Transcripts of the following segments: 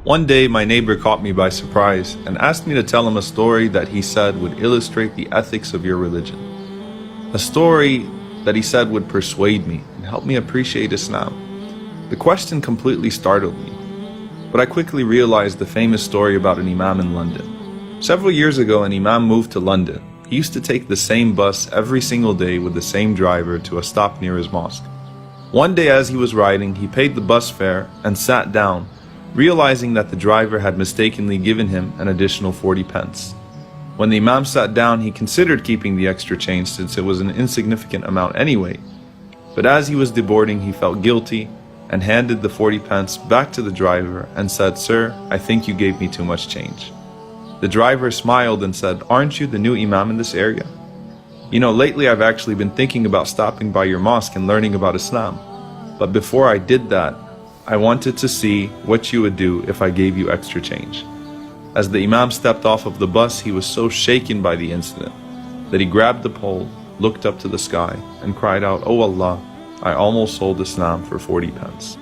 One day, my neighbor caught me by surprise and asked me to tell him a story that he said would illustrate the ethics of your religion. A story that he said would persuade me and help me appreciate Islam. The question completely startled me, but I quickly realized the famous story about an imam in London. Several years ago, an imam moved to London. He used to take the same bus every single day with the same driver to a stop near his mosque. One day as he was riding, he paid the bus fare and sat down, realizing that the driver had mistakenly given him an additional 40 pence. When the imam sat down, he considered keeping the extra change since it was an insignificant amount anyway. But as he was deboarding, he felt guilty and handed the 40 pence back to the driver and said, "Sir, I think you gave me too much change." The driver smiled and said, "Aren't you the new imam in this area? You know, lately I've actually been thinking about stopping by your mosque and learning about Islam. But before I did that, I wanted to see what you would do if I gave you extra change." As the imam stepped off of the bus, he was so shaken by the incident that he grabbed the pole, looked up to the sky, and cried out, "Oh Allah, I almost sold Islam for 40 pence.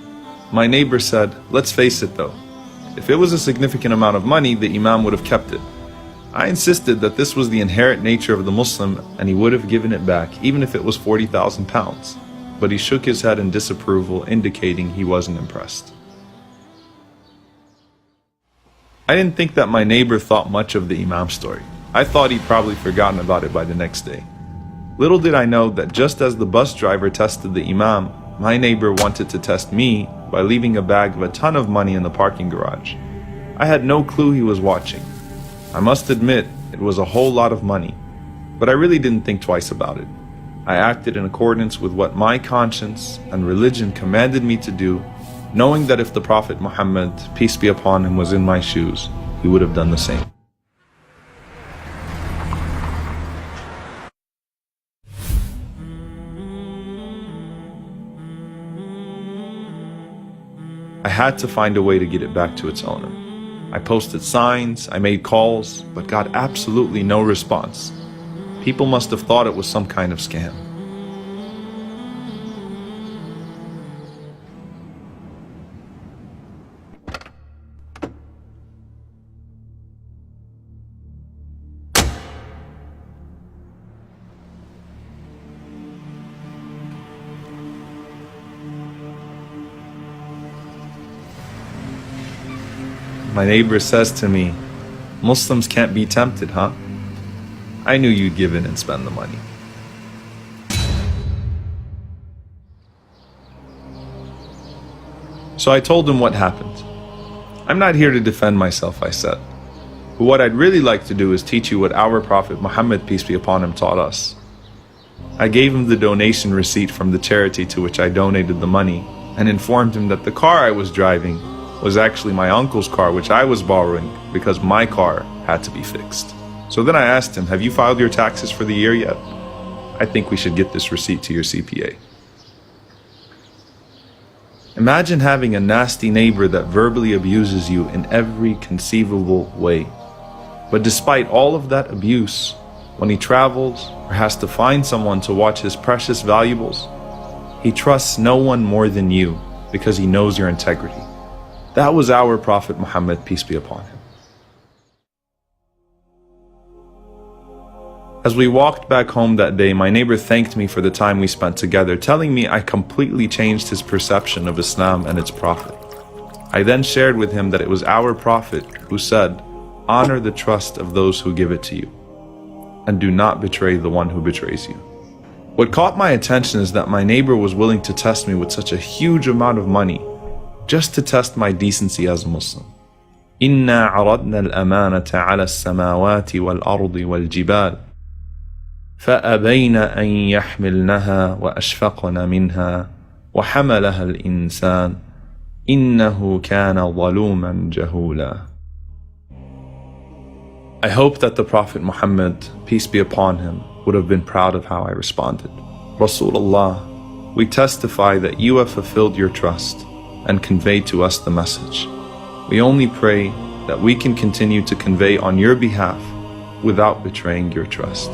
My neighbor said, "Let's face it though, if it was a significant amount of money, the imam would have kept it." I insisted that this was the inherent nature of the Muslim and he would have given it back even if it was 40,000 pounds. But he shook his head in disapproval, indicating he wasn't impressed. I didn't think that my neighbor thought much of the imam story. I thought he'd probably forgotten about it by the next day. Little did I know that just as the bus driver tested the imam, my neighbor wanted to test me by leaving a bag of a ton of money in the parking garage. I had no clue he was watching. I must admit, it was a whole lot of money, but I really didn't think twice about it. I acted in accordance with what my conscience and religion commanded me to do, knowing that if the Prophet Muhammad, peace be upon him, was in my shoes, he would have done the same. I had to find a way to get it back to its owner. I posted signs, I made calls, but got absolutely no response. People must have thought it was some kind of scam. My neighbor says to me, "Muslims can't be tempted, huh? I knew you'd give in and spend the money." So I told him what happened. "I'm not here to defend myself," I said. "But what I'd really like to do is teach you what our Prophet Muhammad, peace be upon him, taught us." I gave him the donation receipt from the charity to which I donated the money and informed him that the car I was driving was actually my uncle's car, which I was borrowing because my car had to be fixed. So then I asked him, "Have you filed your taxes for the year yet? I think we should get this receipt to your CPA." Imagine having a nasty neighbor that verbally abuses you in every conceivable way. But despite all of that abuse, when he travels or has to find someone to watch his precious valuables, he trusts no one more than you because he knows your integrity. That was our Prophet Muhammad, peace be upon him. As we walked back home that day, my neighbor thanked me for the time we spent together, telling me I completely changed his perception of Islam and its Prophet. I then shared with him that it was our Prophet who said, "Honor the trust of those who give it to you, and do not betray the one who betrays you." What caught my attention is that my neighbor was willing to test me with such a huge amount of money, just to test my decency as a Muslim. إِنَّا عَرَضْنَا الْأَمَانَةَ عَلَى السَّمَاوَاتِ وَالْأَرْضِ وَالْجِبَالِ فأبين أن يحملنها وأشفقن منها وحملها الإنسان إنه كان ظلوما جهولا. I hope that the Prophet Muhammad, peace be upon him, would have been proud of how I responded. Rasulullah, we testify that you have fulfilled your trust and conveyed to us the message. We only pray that we can continue to convey on your behalf without betraying your trust.